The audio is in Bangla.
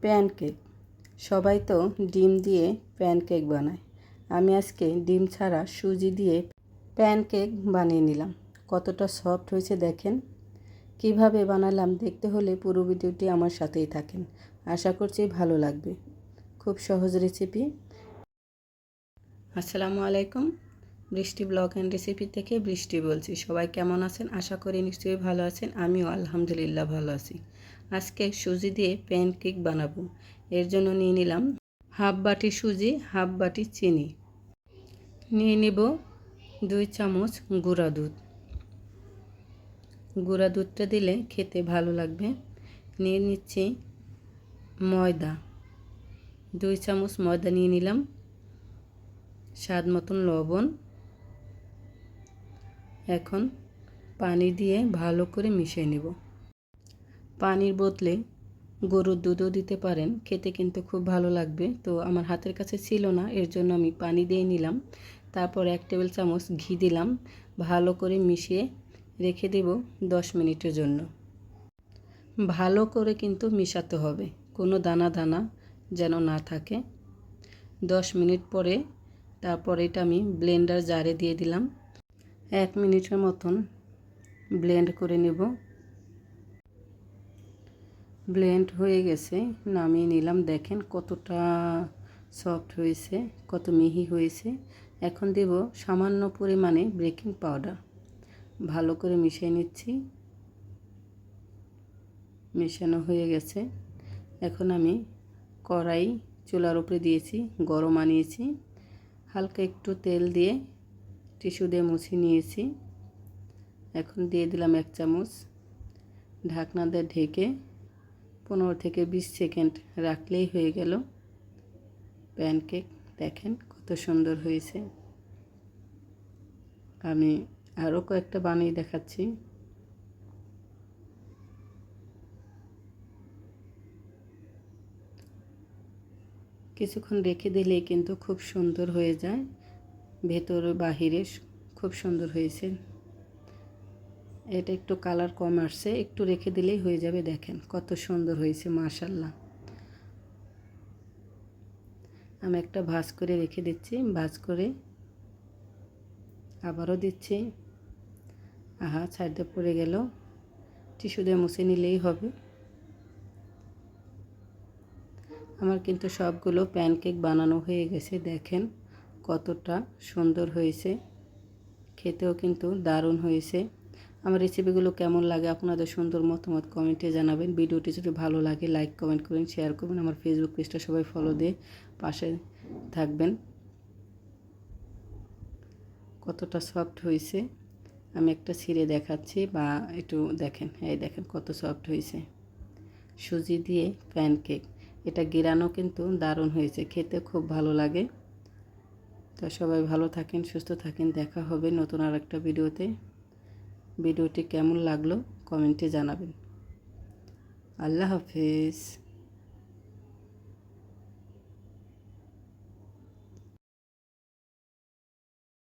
প্যানকেক। সবাই তো ডিম দিয়ে প্যানকেক বানায়। আমি আজকে ডিম ছাড়া সুজি দিয়ে প্যানকেক বানিয়ে নিলাম। কতটা সফট হয়েছে দেখেন। কিভাবে বানালাম দেখতে হলে পুরো ভিডিওটি আমার সাথেই থাকেন। আশা করছি ভালো লাগবে। খুব সহজ রেসিপি। আসসালামু আলাইকুম। বৃষ্টি ব্লগ অ্যান্ড রেসিপি থেকে বৃষ্টি বলছি। সবাই কেমন আছেন? আশা করি নিশ্চয়ই ভালো আছেন। আমিও আলহামদুলিল্লাহ ভালো আছি। আজকে সুজি দিয়ে প্যানকেক বানাবো। এর জন্য নিয়ে নিলাম হাফ বাটি সুজি, হাফ বাটি চিনি। নিয়ে নেব 2 চামচ গুঁড়া দুধ। গুঁড়া দুধটা দিলে খেতে ভালো লাগবে। নিয়ে নিচ্ছি ময়দা, 2 চামচ ময়দা নিয়ে নিলাম। স্বাদ মতন লবণ। এখন পানি দিয়ে ভালো করে মিশিয়ে নেব। পানির বদলে গরুর দুধও দিতে পারেন, খেতে কিন্তু খুব ভালো লাগবে। তো আমার হাতের কাছে ছিল না, এর জন্য আমি পানি দিয়ে নিলাম। তারপর 1 টেবিল চামচ ঘি দিলাম। ভালো করে মিশিয়ে রেখে দেব 10 মিনিটের জন্য। ভালো করে কিন্তু মিশাতে হবে, কোনো দানা দানা যেন না থাকে। 10 মিনিট পরে তারপর এটা আমি ব্লেন্ডার জারে দিয়ে দিলাম। 1 মিনিটের মতন ব্লেন্ড করে নেব। ব্লেন্ড হয়ে গেছে, নামিয়ে নিলাম। দেখেন কতটা সফট হয়েছে, কত মিহি হয়েছে। এখন দেব সামান্য পরিমাণে বেকিং পাউডার। ভালো করে মিশিয়ে নিচ্ছি। মেশানো হয়ে গেছে। এখন আমি কড়াই চুলার উপরে দিয়েছি, গরম আনিয়েছি। হালকা একটু তেল দিয়ে টিস্যু দিয়ে মুছে নিয়েছি। এখন দিয়ে দিলাম 1 চামচ। ঢাকনা দিয়ে ঢেকে 15 থেকে 20 সেকেন্ড রাখলেই হয়ে গেল প্যানকেক। দেখেন কত সুন্দর হয়েছে। আমি আরও কয়েকটা বানিয়ে দেখাচ্ছি। কিছুক্ষণ রেখে দিলেই কিন্তু খুব সুন্দর হয়ে যায়, ভেতরে বাহিরে খুব সুন্দর হয়েছে। এটা একটু কালার কম আসছে, একটু রেখে দিলেই হয়ে যাবে। দেখেন কত সুন্দর হয়েছে, মাশাআল্লাহ। আমি একটা ভাঁজ করে রেখে দিচ্ছি। ভাঁজ করে আবারও দিচ্ছি। আহা, সাইডে পড়ে গেল। টিস্যু দিয়ে মুছে নিলেই হবে। আমার কিন্তু সবগুলো প্যানকেক বানানো হয়ে গেছে। দেখেন কতটা সুন্দর হয়েছে, খেতেও কিন্তু দারুণ হয়েছে। আমার রেসিপিগুলো কেমন লাগে আপনাদের সুন্দর মতামত কমেন্টে জানাবেন। ভিডিওটি যদি ভালো লাগে লাইক কমেন্ট করুন, শেয়ার করবেন। আমার ফেসবুক পেজটা সবাই ফলো দিয়ে পাশে থাকবেন। কতটা সফট হয়েছে আমি একটা ছিঁড়ে দেখাচ্ছি, বা একটু দেখেন। এই দেখেন কত সফট হয়েছে। সুজি দিয়ে প্যানকেক, এটা গিরানো কিন্তু দারুণ হয়েছে, খেতে খুব ভালো লাগে। তো সবাই ভালো থাকেন, সুস্থ থাকেন। দেখা হবে নতুন আর একটা ভিডিওতে। ভিডিওটি কেমন লাগলো কমেন্টে জানাবেন। আল্লাহ হাফেজ।